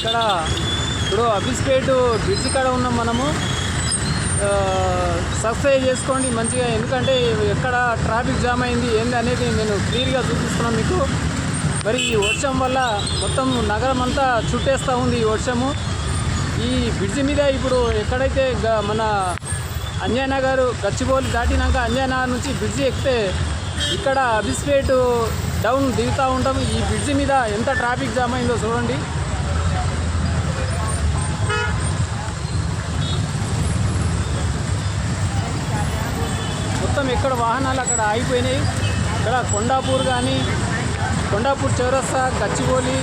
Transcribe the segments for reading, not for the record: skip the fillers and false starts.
ఇక్కడ ఇప్పుడు అబిస్పేట్ బ్రిడ్జి కాడ ఉన్నాం మనము. సబ్స్క్రైబ్ చేసుకోండి మంచిగా, ఎందుకంటే ఎక్కడ ట్రాఫిక్ జామ్ అయింది ఏంది అనేది నేను క్లియర్గా చూపిస్తున్నాను మీకు. మరి ఈ వర్షం వల్ల మొత్తం నగరం అంతా చుట్టేస్తూ ఉంది ఈ వర్షము. ఈ బ్రిడ్జి మీద ఇప్పుడు ఎక్కడైతే మన అంజయ్యనగర్ గచ్చిబౌలి దాటినాక అంజయ్యనగర్ నుంచి బ్రిడ్జి ఎక్కితే ఇక్కడ అబిస్పేట్ డౌన్ దిగుతూ ఉంటాం. ఈ బ్రిడ్జి మీద ఎంత ట్రాఫిక్ జామ్ అయిందో చూడండి. మొత్తం ఎక్కడ వాహనాలు అక్కడ ఆగిపోయినాయి. ఇక్కడ కొండాపూర్ కానీ, కొండాపూర్ చౌరస్తా, గచ్చిబౌలి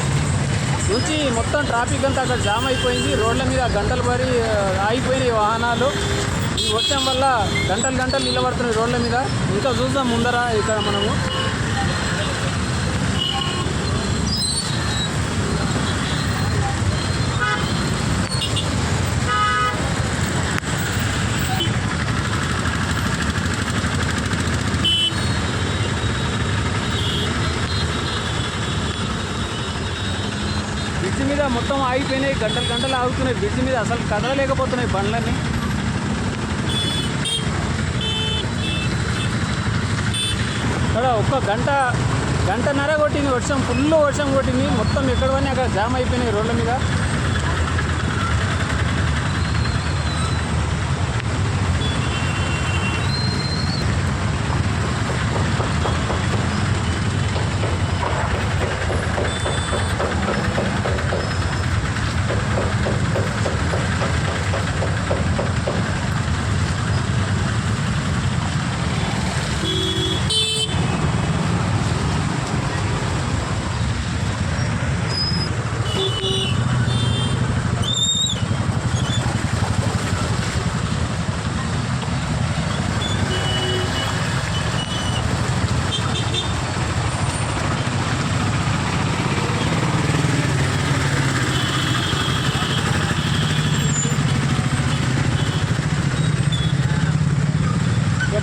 నుంచి మొత్తం ట్రాఫిక్ అంతా అక్కడ జామ్ అయిపోయింది. రోడ్ల మీద గంటలు పడి ఆగిపోయినాయి వాహనాలు. ఈ వర్షం వల్ల గంటలు గంటలు నిలబడుతున్నాయి రోడ్ల మీద. ఇంకా చూద్దాం ముందర ఇక్కడ మనము. బ్రిడ్జి మీద మొత్తం ఆగిపోయినాయి, గంటలు గంటలు ఆగుతున్నాయి. బ్రిడ్జి మీద అసలు కదలలేకపోతున్నాయి బండ్లన్నీ. ఇక్కడ ఒక్క గంటన్నర కొట్టింది వర్షం, ఫుల్ వర్షం కొట్టింది. మొత్తం ఎక్కడవన్నీ అక్కడ జామ్ అయిపోయినాయి రోడ్ల మీద.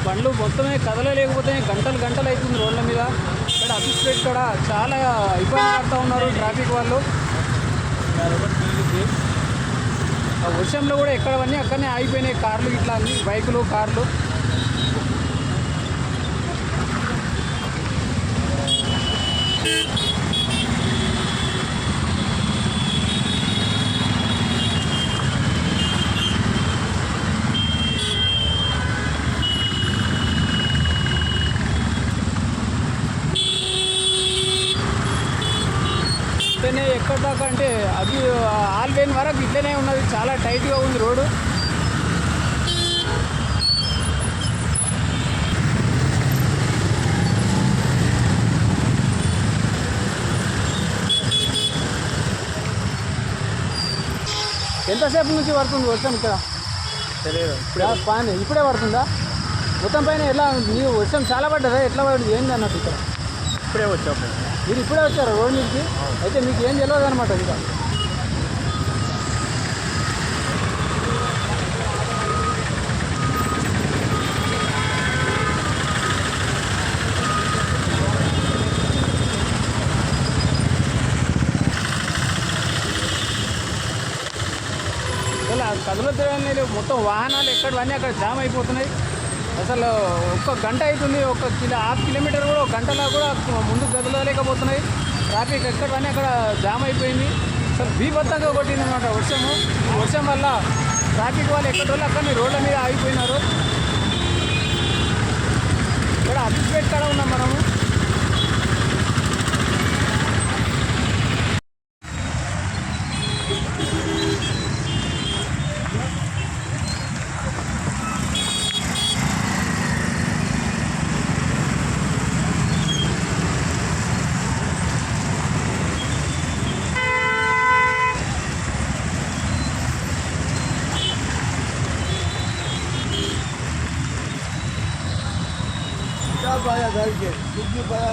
బండ్లు మొత్తమే కదలలేకపోతే గంటలు గంటలు అవుతుంది రోడ్ల మీద. ఇక్కడ అబిస్పేట్ కూడా చాలా ఇబ్బంది పడుతూ ఉన్నారు ట్రాఫిక్ వాళ్ళు. ఆ వర్షంలో కూడా ఎక్కడవన్నీ అక్కడనే ఆగిపోయినాయి కార్లు ఇట్లా అన్ని, బైకులు కార్లు. ఇట్లనే ఎక్కడ దాకా అంటే అది ఆల్వేన్ వరకు ఇట్లనే ఉన్నది, చాలా టైట్గా ఉంది రోడ్డు. ఎంతసేపు నుంచి పడుతుంది వర్షం ఇక్కడ? తెలియదు. ఇప్పుడే పడుతుందా? మొత్తం పైన ఎలా మీరు వర్షం చాలా పడ్డదా? ఎట్లా పడుతుంది ఏంది అన్నట్టు ఇక్కడ? ఇప్పుడే వచ్చాము. మీరు ఇప్పుడే వచ్చారు రోడ్ నుంచి? అయితే మీకు ఏం తెలియదు అనమాట ఇక. కదులుతున్నాయి మొత్తం వాహనాలు ఎక్కడవన్నీ అక్కడ జామ్ అయిపోతున్నాయి. అసలు ఒక్క గంట అవుతుంది, హాఫ్ కిలోమీటర్ కూడా ఒక గంటలో కూడా ముందుకు కదలలేకపోతున్నాయి. ట్రాఫిక్ ఎక్కడవన్నీ అక్కడ జామ్ అయిపోయింది. అసలు బీభత్సంగా కొట్టింది అనమాట వర్షము. వర్షం వల్ల ట్రాఫిక్ వాళ్ళు ఎక్కడ వాళ్ళు అక్కడనే రోడ్ల మీద ఆగిపోయినారు. ఇక్కడ అబిస్పేట్ కాడ ఉన్నాం మనము. पाया घर के, पाया